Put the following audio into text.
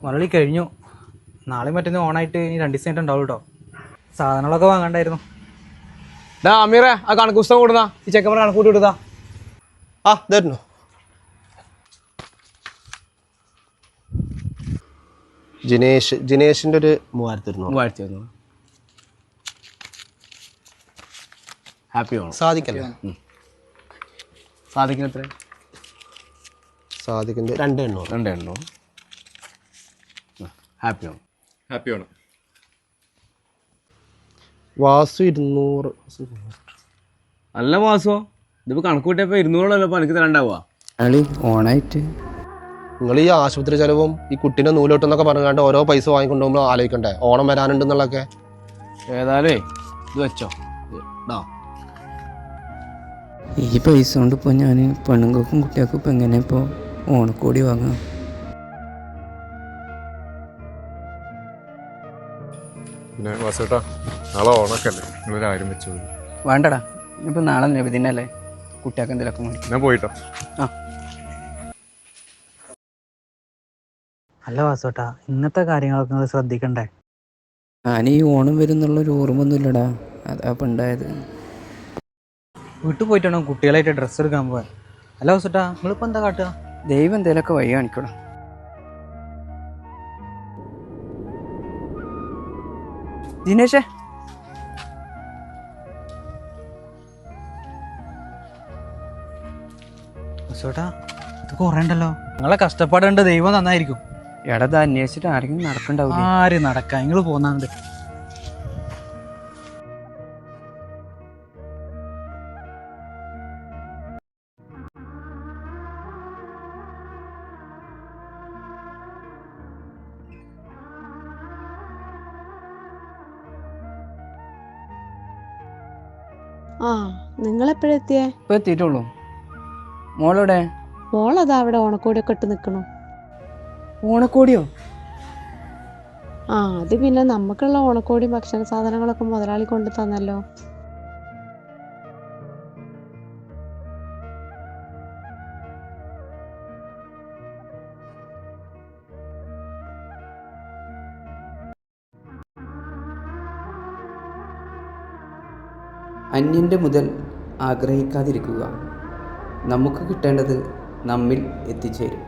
മുരളി കഴിഞ്ഞു. നാളെ മറ്റൊന്ന് ഓണായിട്ട് ഇനി 2 ദിവസമായിട്ട് ഉണ്ടാവും കേട്ടോ. സാധനങ്ങളൊക്കെ വാങ്ങണ്ടായിരുന്നു. അമീറെ ആ കണക്ക് പുസ്തകം കൊടുത്താ ഈ ചെക്കന്മാരെ കണക്ക് കൂട്ടി കൊടുത്താ. തരുന്നു. ജിനേഷിന്റെ ഒരു 3000 ഹാപ്പി ഓണം. സാധിക്കല്ലേ? സാധിക്കുന്ന എത്ര? സാധിക്കുന്നത് 2800. ഹാപ്പി ഓണം. ഹാപ്പി ഓണം. വാസു 200. നല്ല വാസോ, ഇതിപ്പോ കണക്ക് കൂട്ടിയപ്പോ 200 എനിക്ക് തരണ്ടാവുക. അളി ഓണായിട്ട് നിങ്ങൾ ഈ ആശുപത്രി ചെലവും ഈ കുട്ടീനെ നൂലോട്ടെന്നൊക്കെ പറഞ്ഞാണ്ട് ഓരോ പൈസ വാങ്ങിക്കൊണ്ടുപോകുമ്പോൾ ആലോചിക്കണ്ടേ ഓണം വരാനുണ്ടെന്നുള്ളതൊക്കെ. ഏതായാലേ ഇത് വെച്ചോ. ഈ പൈസ കൊണ്ട് ഇപ്പോൾ ഞാൻ പെണ്ണുങ്ങൾക്കും കുട്ടികൾക്കും ഇപ്പം എങ്ങനെ ഇപ്പോൾ ഓണക്കോടി വാങ്ങാം? പിന്നെ വാസേട്ടാ, നാളെ ഓണക്കല്ലേ, നിങ്ങളൊരു 1000 വെച്ചോളൂ. വേണ്ടടാ, ഇപ്പം നാളെ നബിദിനല്ലേ, കുട്ടികൾക്ക് എന്തെങ്കിലുമൊക്കെ മതി. ഞാൻ പോയിട്ടോ. അല്ല വാസോട്ടാ, ഇങ്ങനത്തെ കാര്യങ്ങളൊക്കെ നിങ്ങൾ ശ്രദ്ധിക്കണ്ടേ? ഞാൻ ഈ ഓണം വരുന്നുള്ളൊരു ഓർമ്മയൊന്നുമില്ലടാ, അതാ ഇപ്പം ഉണ്ടായത്. വീട്ടിൽ പോയിട്ടാണോ കുട്ടികളായിട്ട് ഡ്രസ്സ് എടുക്കാൻ പോകാൻ? അല്ല വാസോട്ടാ, നിങ്ങളിപ്പോൾ എന്താ കാട്ടുക? ദൈവം എന്തെങ്കിലുമൊക്കെ വഴി കാണിക്കണം. ജിനേഷേ, വാസോട്ടാ ഇത് കുറേ ഉണ്ടല്ലോ. നിങ്ങളെ കഷ്ടപ്പാടുണ്ട്, ദൈവം നന്നായിരിക്കും. എടത് അന്വേഷിച്ചിട്ട് ആരെങ്കിലും നടക്കണ്ടാവില്ല. ആര് നടക്കാം, നിങ്ങൾ പോന്നാണ്ട്. നിങ്ങളെപ്പോഴെത്തിയേ? ഇപ്പം എത്തിയിട്ടുള്ളൂ. മോളോടെ? മോളതാ അവിടെ ഓണക്കോടിയൊക്കെ ഇട്ട് നിൽക്കണു. ഓണക്കോടിയോ? അത് പിന്നെ നമുക്കുള്ള ഓണക്കോടി ഭക്ഷണ സാധനങ്ങളൊക്കെ മുതലാളി കൊണ്ടു തന്നല്ലോ. അന്യൻ്റെ മുതൽ ആഗ്രഹിക്കാതിരിക്കുക. നമുക്ക് കിട്ടേണ്ടത് നമ്മിൽ എത്തിച്ചേരും.